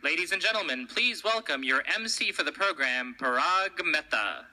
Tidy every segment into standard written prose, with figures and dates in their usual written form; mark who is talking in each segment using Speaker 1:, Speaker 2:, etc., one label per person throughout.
Speaker 1: Ladies and gentlemen, please welcome your MC for the program, Parag Mehta.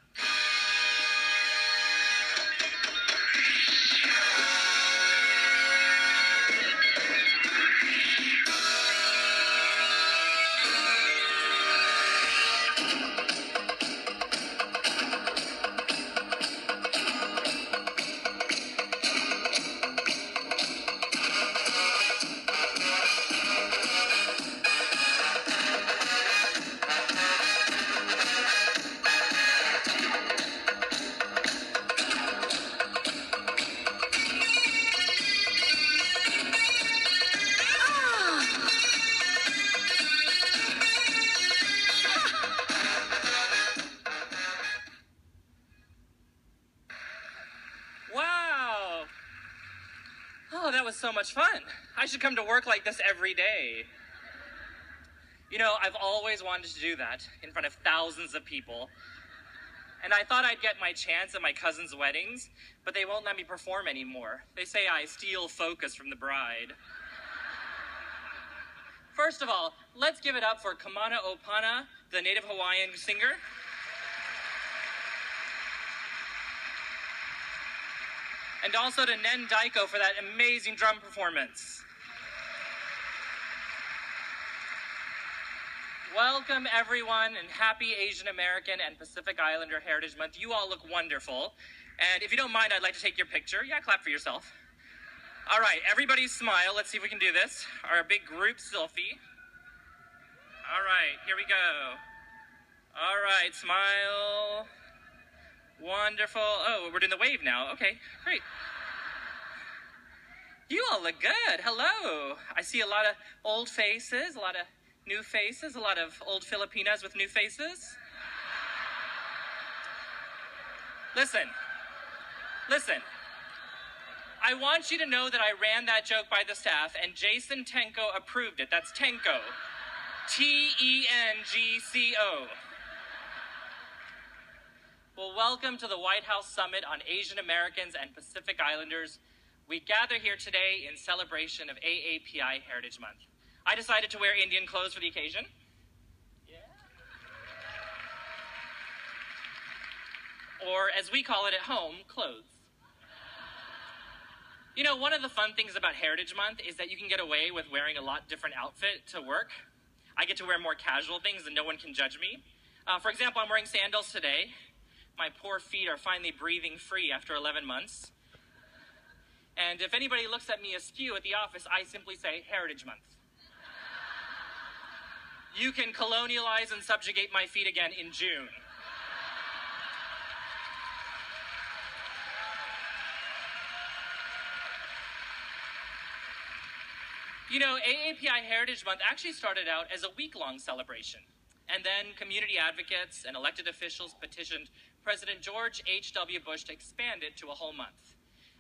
Speaker 1: Wow! Oh, that was so much fun. I should come to work like this every day. You know, I've always wanted to do that in front of thousands of people. And I thought I'd get my chance at my cousin's weddings, but they won't let me perform anymore. They say I steal focus from the bride. First of all, let's give it up for Kamana Opana, the native Hawaiian singer. And also to Nen Daiko for that amazing drum performance. Welcome everyone, and happy Asian American and Pacific Islander Heritage Month. You all look wonderful. And if you don't mind, I'd like to take your picture. Yeah, clap for yourself. All right, everybody smile. Let's see if we can do this. Our big group selfie. All right, here we go. All right, smile. Wonderful. Oh, we're doing the wave now. Okay, great. You all look good. Hello. I see a lot of old faces, a lot of new faces, a lot of old Filipinas with new faces. Listen. I want you to know that I ran that joke by the staff, and Jason Tenko approved it. That's Tenko. T-E-N-G-C-O. Well, welcome to the White House Summit on Asian Americans and Pacific Islanders. We gather here today in celebration of AAPI Heritage Month. I decided to wear Indian clothes for the occasion. Yeah. Or, as we call it at home, clothes. You know, one of the fun things about Heritage Month is that you can get away with wearing a lot different outfit to work. I get to wear more casual things and no one can judge me. For example, I'm wearing sandals today. My poor feet are finally breathing free after 11 months. And if anybody looks at me askew at the office, I simply say, Heritage Month. You can colonialize and subjugate my feet again in June. You know, AAPI Heritage Month actually started out as a week-long celebration. And then community advocates and elected officials petitioned President George H.W. Bush to expand it to a whole month.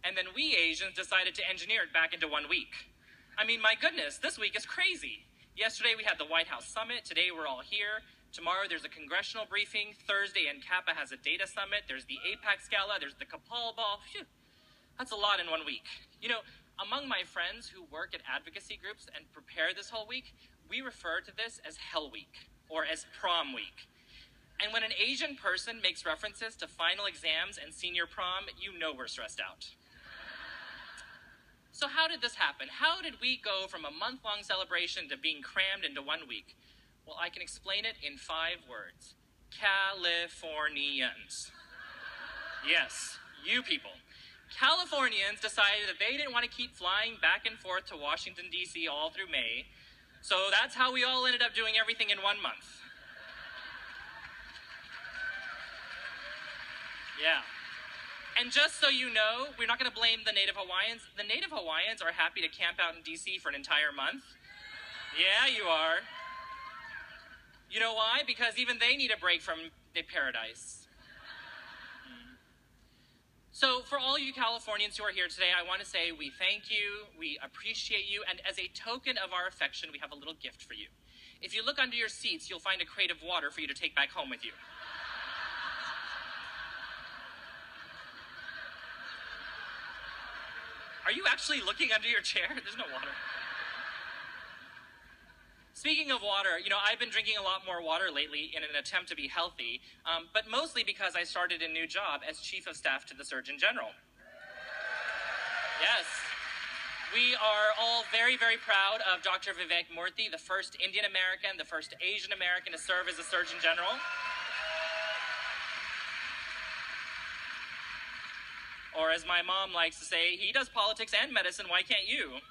Speaker 1: And then we Asians decided to engineer it back into 1 week. I mean, my goodness, this week is crazy. Yesterday we had the White House Summit. Today we're all here. Tomorrow there's a congressional briefing. Thursday NCAPA has a data summit. There's the APAC Gala. There's the Kapal Ball. Phew. That's a lot in 1 week. You know, among my friends who work at advocacy groups and prepare this whole week, we refer to this as Hell Week, or as Prom Week. And when an Asian person makes references to final exams and senior prom, you know we're stressed out. So how did this happen? How did we go from a month-long celebration to being crammed into 1 week? Well, I can explain it in 5 words. Californians. Yes, you people. Californians decided that they didn't want to keep flying back and forth to Washington, D.C. all through May. So that's how we all ended up doing everything in 1 month. Yeah. And just so you know, we're not going to blame the Native Hawaiians. The Native Hawaiians are happy to camp out in D.C. for an entire month. Yeah, you are. You know why? Because even they need a break from the paradise. So for all you Californians who are here today, I want to say we thank you, we appreciate you, and as a token of our affection, we have a little gift for you. If you look under your seats, you'll find a crate of water for you to take back home with you. Are you actually looking under your chair? There's no water. speaking of water, I've been drinking a lot more water lately in an attempt to be healthy, but mostly because I started a new job as Chief of Staff to the Surgeon General. Yes. We are all very, very proud of Dr. Vivek Murthy, the first Indian American, the first Asian American to serve as a Surgeon General. Or as my mom likes to say, he does politics and medicine, why can't you?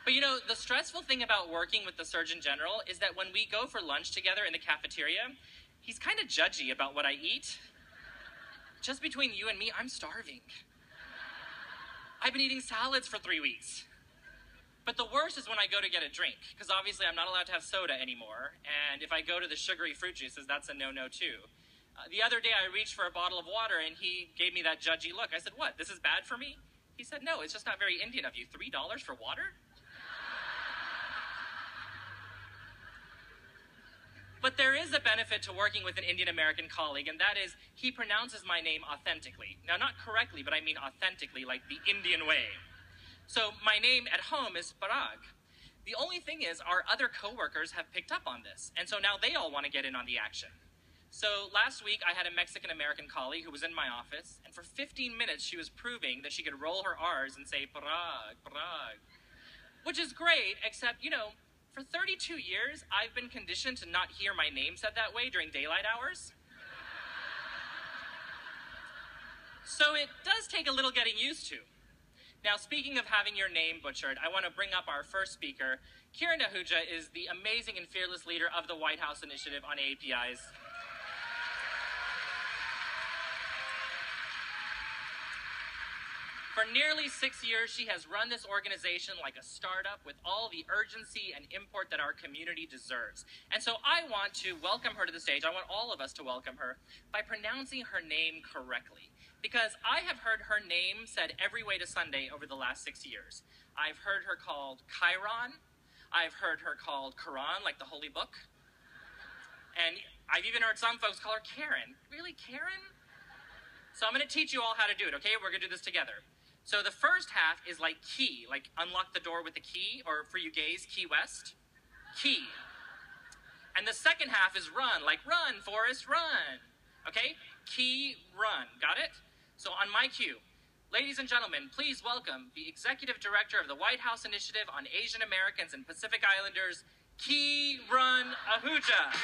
Speaker 1: But the stressful thing about working with the Surgeon General is that when we go for lunch together in the cafeteria, he's kind of judgy about what I eat. Just between you and me, I'm starving. I've been eating salads for 3 weeks. But the worst is when I go to get a drink, because obviously I'm not allowed to have soda anymore, and if I go to the sugary fruit juices, that's a no-no too. The other day I reached for a bottle of water and he gave me that judgy look. I said, "What, this is bad for me?" He said, "No, it's just not very Indian of you. $3 for water?" But there is a benefit to working with an Indian American colleague, and that is he pronounces my name authentically. Now, not correctly, but I mean authentically, like the Indian way. So my name at home is Parag. The only thing is our other coworkers have picked up on this, and so now they all want to get in on the action. So last week I had a Mexican American colleague who was in my office, and for 15 minutes she was proving that she could roll her R's and say Parag, Parag. Which is great, except, for 32 years, I've been conditioned to not hear my name said that way during daylight hours. So it does take a little getting used to. Now, speaking of having your name butchered, I want to bring up our first speaker. Kiran Ahuja is the amazing and fearless leader of the White House Initiative on APIs. For nearly 6 years, she has run this organization like a startup with all the urgency and import that our community deserves. And so I want to welcome her to the stage. I want all of us to welcome her by pronouncing her name correctly. Because I have heard her name said every way to Sunday over the last 6 years. I've heard her called Chiron. I've heard her called Quran, like the Holy Book. And I've even heard some folks call her Karen. Really, Karen? So I'm going to teach you all how to do it, okay? We're going to do this together. So the first half is like key, like unlock the door with the key, or for you gays, Key West. Key. And the second half is run, like run, Forrest, run. Okay? Key, run. Got it? So on my cue, ladies and gentlemen, please welcome the Executive Director of the White House Initiative on Asian Americans and Pacific Islanders, Kiran Ahuja.